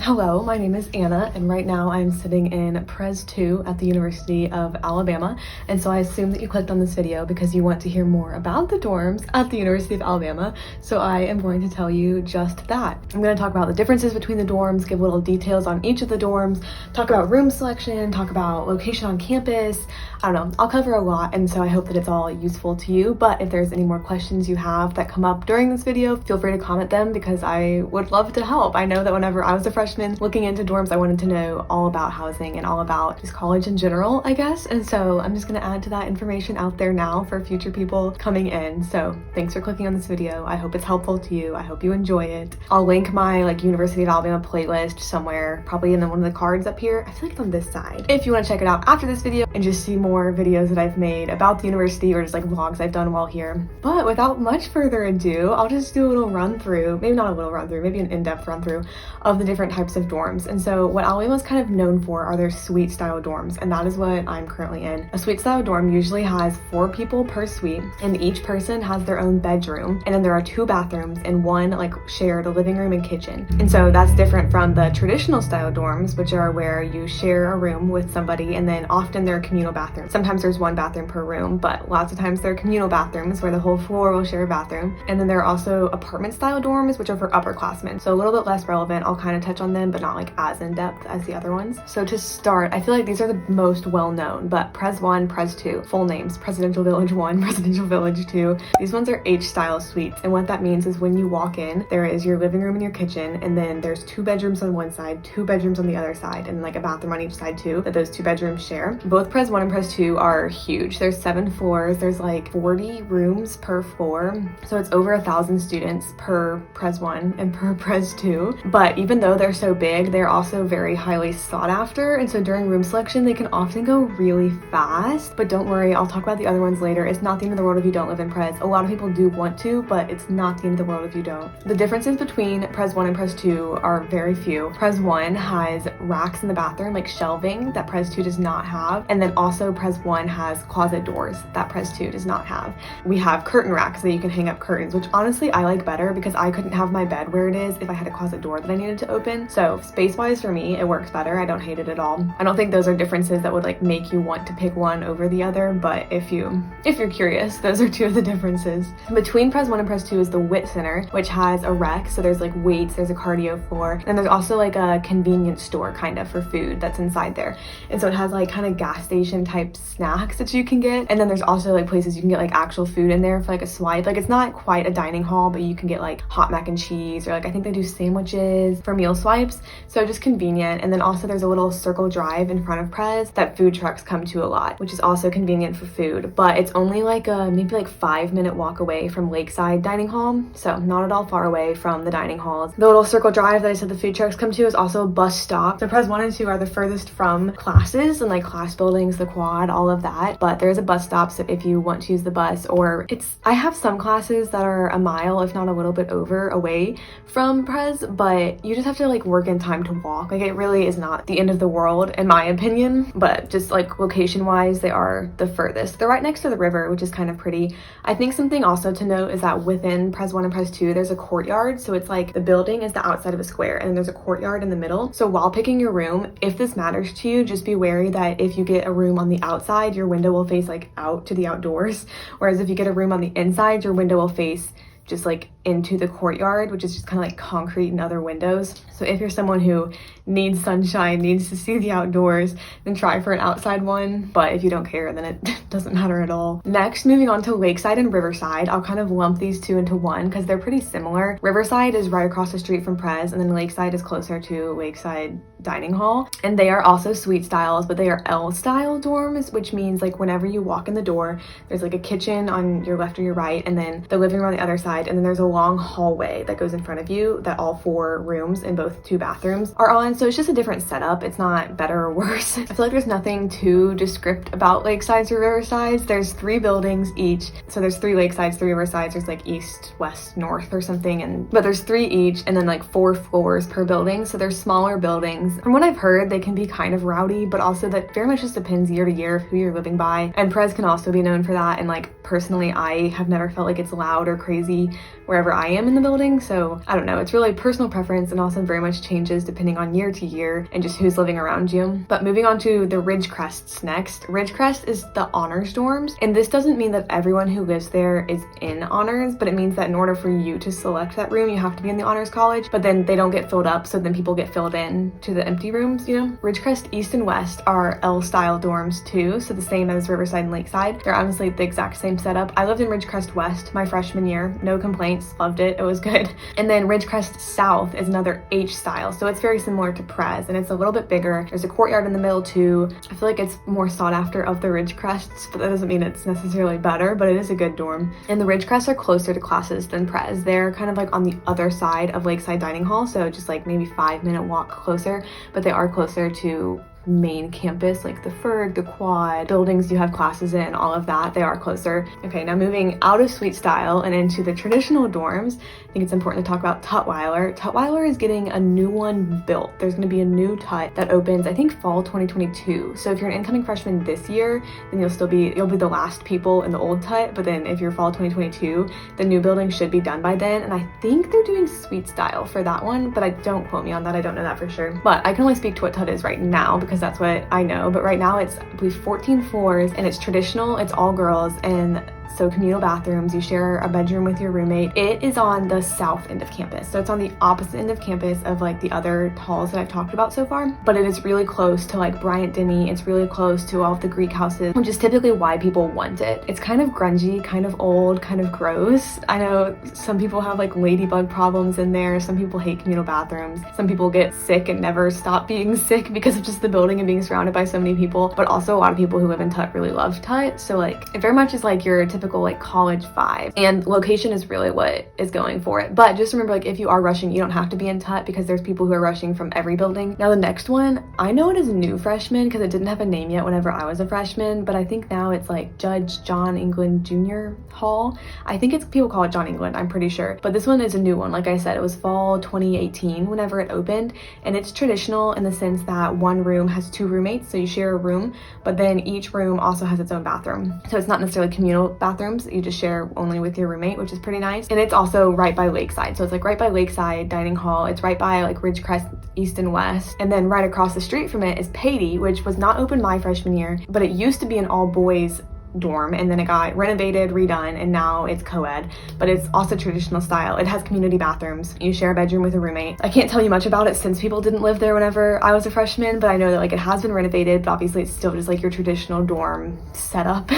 Hello, my name is Anna, and right now I'm sitting in Pres 2 at the University of Alabama. And so I assume that you clicked on this video because you want to hear more about the dorms at the University of Alabama. So I am going to tell you just that. I'm going to talk about the differences between the dorms, give little details on each of the dorms, talk about room selection, talk about location on campus. I don't know, I'll cover a lot, and so I hope that it's all useful to you. But if there's any more questions you have that come up during this video, feel free to comment them because I would love to help. I know that whenever I was a freshman looking into dorms, I wanted to know all about housing and all about just college in general, I guess. And so I'm just gonna add to that information out there now for future people coming in. So thanks for clicking on this video. I hope it's helpful to you. I hope you enjoy it. I'll link my University of Alabama playlist somewhere, probably in one of the cards up here. I feel like it's on this side. If you want to check it out after this video and just see more videos that I've made about the university or just vlogs I've done while here. But without much further ado, I'll just do a little run through, maybe not a little run through, maybe an in-depth run through of the different types of dorms. And so what Alabama's kind of known for are their suite style dorms, and that is what I'm currently in. A suite style dorm usually has 4 people per suite, and each person has their own bedroom, and then there are 2 bathrooms and one shared living room and kitchen. And so that's different from the traditional style dorms, which are where you share a room with somebody, and then often there are communal bathrooms. Sometimes there's 1 bathroom per room, but lots of times there are communal bathrooms where the whole floor will share a bathroom. And then there are also apartment style dorms, which are for upperclassmen. So a little bit less relevant. I'll kind of touch on them, but not as in depth as the other ones. So to start, I feel like these are the most well known, but Pres 1, Pres 2, full names, Presidential Village 1, Presidential Village 2. These ones are H style suites. And what that means is when you walk in, there is your living room and your kitchen, and then there's 2 bedrooms on one side, 2 bedrooms on the other side, and a bathroom on each side too, that those 2 bedrooms share. Both Pres 1 and Pres 2 are huge. There's 7 floors. There's 40 rooms per floor. So it's over 1,000 students per Pres 1 and per Pres 2. But even though they're so big, they're also very highly sought after. And so during room selection, they can often go really fast. But don't worry, I'll talk about the other ones later. It's not the end of the world if you don't live in Pres. A lot of people do want to, but it's not the end of the world if you don't. The differences between Pres 1 and Pres 2 are very few. Pres 1 has racks in the bathroom, shelving, that Pres 2 does not have. And then also Pres 1 has closet doors that Pres 2 does not have. We have curtain racks that you can hang up curtains, which honestly I like better because I couldn't have my bed where it is if I had a closet door that I needed to open. So space-wise for me, it works better. I don't hate it at all. I don't think those are differences that would make you want to pick one over the other, but if you're curious, those are 2 of the differences. Between Pres 1 and Pres 2 is the WIT Center, which has a rec, so there's weights, there's a cardio floor, and there's also a convenience store kind of for food that's inside there. And so it has kind of gas station type snacks that you can get, and then there's also places you can get actual food in there for a swipe. It's not quite a dining hall, but you can get hot mac and cheese, or I think they do sandwiches for meal swipes, so just convenient. And then also there's a little circle drive in front of Pres that food trucks come to a lot, which is also convenient for food, but it's only a maybe 5-minute walk away from Lakeside dining hall, so not at all far away from the dining halls. The little circle drive that I said the food trucks come to is also a bus stop. So Pres 1 and 2 are the furthest from classes and class buildings, the quad, all of that, but there's a bus stop, so if you want to use the bus, or I have some classes that are a mile, if not a little bit over, away from Pres, but you just have to work in time to walk. It really is not the end of the world in my opinion, but just location wise, they are the furthest. They're right next to the river, which is kind of pretty. I think something also to note is that within Pres 1 and Pres 2, there's a courtyard. So it's the building is the outside of a square, and then there's a courtyard in the middle. So while picking your room, if this matters to you, just be wary that if you get a room on the outside, your window will face out to the outdoors. Whereas if you get a room on the inside, your window will face just into the courtyard, which is just kind of concrete and other windows. So if you're someone who needs sunshine, needs to see the outdoors, then try for an outside one. But if you don't care, then it doesn't matter at all. Next, moving on to Lakeside and Riverside. I'll kind of lump these 2 into one because they're pretty similar. Riverside is right across the street from Pres, and then Lakeside is closer to Lakeside dining hall. And they are also suite styles, but they are L style dorms, which means whenever you walk in the door, there's a kitchen on your left or your right, and then the living room on the other side, and then there's a long hallway that goes in front of you that all 4 rooms in both 2 bathrooms are on. So it's just a different setup. It's not better or worse. I feel there's nothing too descript about Lakesides or Riversides. There's 3 buildings each. So there's 3 Lakesides, 3 Riversides. There's east, west, north or something. But there's 3 each, and then 4 floors per building. So they're smaller buildings buildings. From what I've heard, they can be kind of rowdy, but also that very much just depends year to year of who you're living by. And Pres can also be known for that. And like personally, I have never felt like it's loud or crazy wherever I am in the building. So I don't know, it's really personal preference and also very much changes depending on year to year and just who's living around you. But moving on to the Ridgecrests next. Ridgecrest is the honors dorms. And this doesn't mean that everyone who lives there is in honors, but it means that in order for you to select that room, you have to be in the honors college, but then they don't get filled up. So then people get filled in to the empty rooms, you know? Ridgecrest East and West are L-style dorms too. So the same as Riverside and Lakeside. They're honestly the exact same setup. I lived in Ridgecrest West my freshman year. No complaints, loved it. It was good. And then Ridgecrest South is another H style. So it's very similar to Pres and it's a little bit bigger. There's a courtyard in the middle too. I feel like it's more sought after of the Ridgecrests, but that doesn't mean it's necessarily better, but it is a good dorm. And the Ridgecrests are closer to classes than Pres. They're kind of like on the other side of Lakeside Dining Hall. So just like maybe 5-minute walk closer, but they are closer to main campus, like the Ferg, the Quad, buildings you have classes in, all of that, they are closer. Okay, now moving out of suite style and into the traditional dorms, I think it's important to talk about Tutweiler. Tutweiler is getting a new one built. There's going to be a new Tut that opens, I think, fall 2022. So if you're an incoming freshman this year, then you'll be the last people in the old Tut, but then if you're fall 2022, the new building should be done by then, and I think they're doing suite style for that one, but don't quote me on that, I don't know that for sure. But I can only speak to what Tut is right now because that's what I know, but right now it's, I believe, 14 floors and it's traditional, it's all girls, and so communal bathrooms, you share a bedroom with your roommate. It is on the south end of campus, so it's on the opposite end of campus of like the other halls that I've talked about so far, but it is really close to like Bryant Denny, it's really close to all of the Greek houses, which is typically why people want it. It's kind of grungy, kind of old, kind of gross. I know some people have like ladybug problems in there, some people hate communal bathrooms, some people get sick and never stop being sick because of just the building and being surrounded by so many people, but also a lot of people who live in Tut really love Tut, so like it very much is like your typical like college vibe, and location is really what is going for it. But just remember, like if you are rushing, you don't have to be in Tut because there's people who are rushing from every building. Now the next one, I know it is new freshman because it didn't have a name yet whenever I was a freshman, but I think now it's like Judge John England Jr. Hall. I think it's, people call it John England, I'm pretty sure, but this one is a new one. Like I said, it was fall 2018 whenever it opened, and it's traditional in the sense that one room has 2 roommates, so you share a room, but then each room also has its own bathroom. So it's not necessarily communal bathrooms, you just share only with your roommate, which is pretty nice. And it's also right by Lakeside, so it's like right by Lakeside Dining Hall, it's right by like Ridgecrest East and West, and then right across the street from it is Paty, which was not open my freshman year, but it used to be an all boys dorm, and then it got renovated, redone, and now it's co-ed, but it's also traditional style. It has community bathrooms. You share a bedroom with a roommate. I can't tell you much about it since people didn't live there whenever I was a freshman, but I know that like it has been renovated, but obviously it's still just like your traditional dorm setup.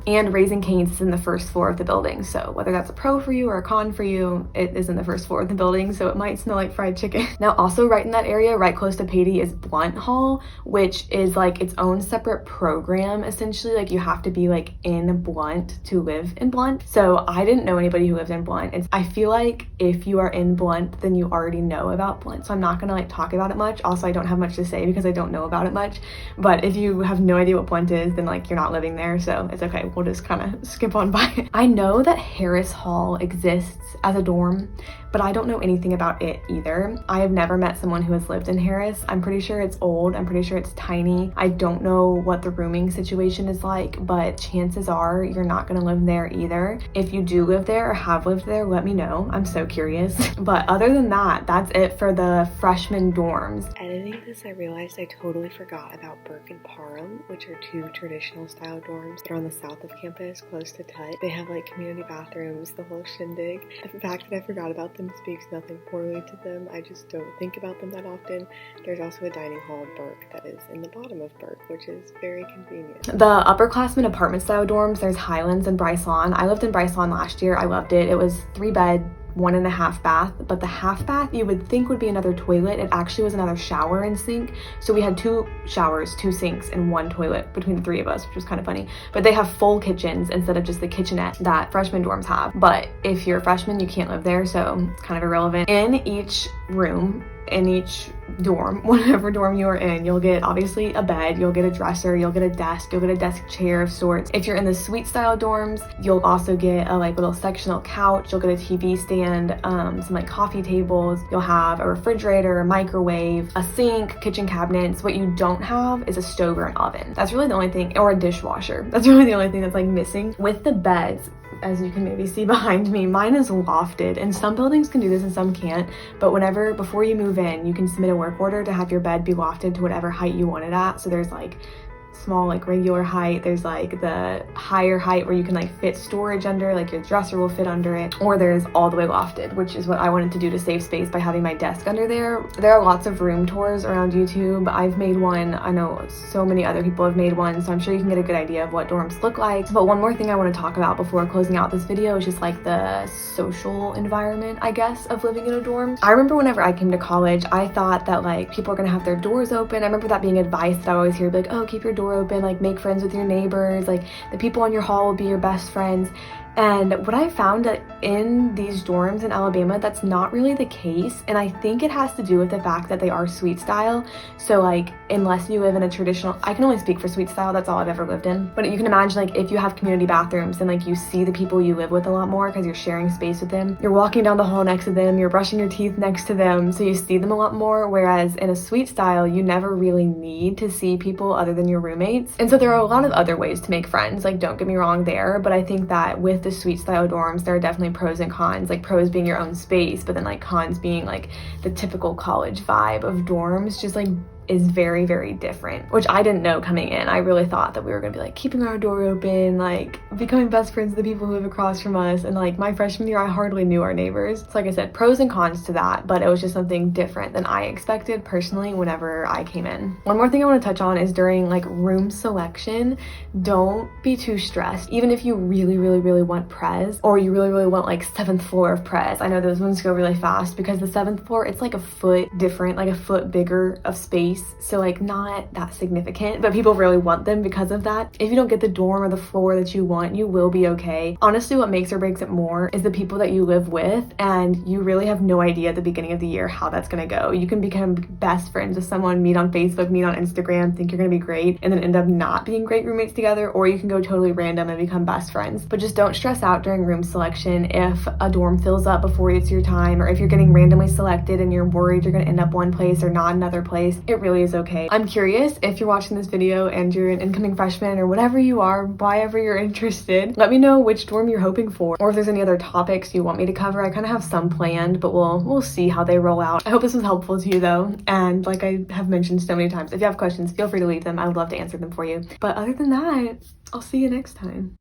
And Raising Cane's is in the first floor of the building, so whether that's a pro for you or a con for you, it is in the first floor of the building, so it might smell like fried chicken. Now also right in that area, right close to Paty, is Blount Hall, which is like its own separate program essentially. Like you have to be like in Blount to live in Blount. So I didn't know anybody who lived in Blount, and I feel like if you are in Blount, then you already know about Blount, so I'm not gonna like talk about it much. Also, I don't have much to say because I don't know about it much, but if you have no idea what Blount is, then like you're not living there, so it's okay, we'll just kind of skip on by. I know that Harris Hall exists as a dorm, but I don't know anything about it either. I have never met someone who has lived in Harris. I'm pretty sure it's old, I'm pretty sure it's tiny. I don't know what the rooming situation is like, but chances are you're not gonna live there either. If you do live there or have lived there, let me know, I'm so curious. But other than that, that's it for the freshman dorms. Editing this, I realized I totally forgot about Burke and Parham, which are 2 traditional style dorms. They're on the south of campus, close to Tut. They have like community bathrooms, the whole shindig. The fact that I forgot about them speaks nothing poorly to them. I just don't think about them that often. There's also a dining hall at Burke that is in the bottom of Burke, which is very convenient. The upperclassmen apartment style dorms, there's Highlands and Bryce Lawn. I lived in Bryce Lawn last year. I loved it. It was 3-bed, 1.5 bath, but the half bath you would think would be another toilet. It actually was another shower and sink. So we had 2 showers, 2 sinks, and 1 toilet between the 3 of us, which was kind of funny. But they have full kitchens instead of just the kitchenette that freshman dorms have. But if you're a freshman, you can't live there, so it's kind of irrelevant. In each room in each dorm, whatever dorm you are in. You'll get obviously a bed, you'll get a dresser, you'll get a desk, you'll get a desk chair of sorts. If you're in the suite style dorms, you'll also get a like little sectional couch, you'll get a TV stand, some like coffee tables, you'll have a refrigerator, a microwave, a sink, kitchen cabinets. What you don't have is a stove or an oven. That's really the only thing, or a dishwasher. That's really the only thing that's like missing. With the beds, as you can maybe see behind me, mine is lofted, and some buildings can do this and some can't. But before you move in, you can submit a work order to have your bed be lofted to whatever height you want it at. So there's like small, like regular height, there's like the higher height where you can like fit storage under, like your dresser will fit under it, or there's all the way lofted, which is what I wanted to do to save space by having my desk under there. There are lots of room tours around YouTube. I've made one, I know so many other people have made one, so I'm sure you can get a good idea of what dorms look like. But one more thing I want to talk about before closing out this video is just like the social environment, I guess, of living in a dorm. I remember whenever I came to college, I thought that like people are gonna have their doors open. I remember that being advice that I always hear, like, oh, keep your door open, like make friends with your neighbors, like the people on your hall will be your best friends. And what I found that in these dorms in Alabama, that's not really the case. And I think it has to do with the fact that they are suite style. So like, unless you live in a traditional, I can only speak for suite style, that's all I've ever lived in. But you can imagine like if you have community bathrooms, then like you see the people you live with a lot more because you're sharing space with them. You're walking down the hall next to them, you're brushing your teeth next to them. So you see them a lot more. Whereas in a suite style, you never really need to see people other than your roommates. And so there are a lot of other ways to make friends. Like, don't get me wrong there, but I think that with the suite style dorms, there are definitely pros and cons, like pros being your own space, but then like cons being like the typical college vibe of dorms just like is very, very different, which I didn't know coming in. I really thought that we were gonna be like keeping our door open, like becoming best friends with the people who live across from us. And like my freshman year, I hardly knew our neighbors. So like I said, pros and cons to that, but it was just something different than I expected personally whenever I came in. One more thing I want to touch on is during like room selection, don't be too stressed. Even if you really, really, really want pres, or you really, really want like 7th floor of pres, I know those ones go really fast because the 7th floor, it's like a foot different, like a foot bigger of space. So like not that significant, but people really want them because of that. If you don't get the dorm or the floor that you want, you will be okay. Honestly, what makes or breaks it more is the people that you live with, and you really have no idea at the beginning of the year how that's gonna go. You can become best friends with someone, meet on Facebook, meet on Instagram, think you're gonna be great, and then end up not being great roommates together, or you can go totally random and become best friends. But just don't stress out during room selection if a dorm fills up before it's your time, or if you're getting randomly selected and you're worried you're gonna end up one place or not another place. It really is okay. I'm curious if you're watching this video and you're an incoming freshman or whatever you are, why ever you're interested, let me know which dorm you're hoping for, or if there's any other topics you want me to cover. I kind of have some planned, but we'll see how they roll out. I hope this was helpful to you though, and like I have mentioned so many times, if you have questions, feel free to leave them. I would love to answer them for you. But other than that, I'll see you next time.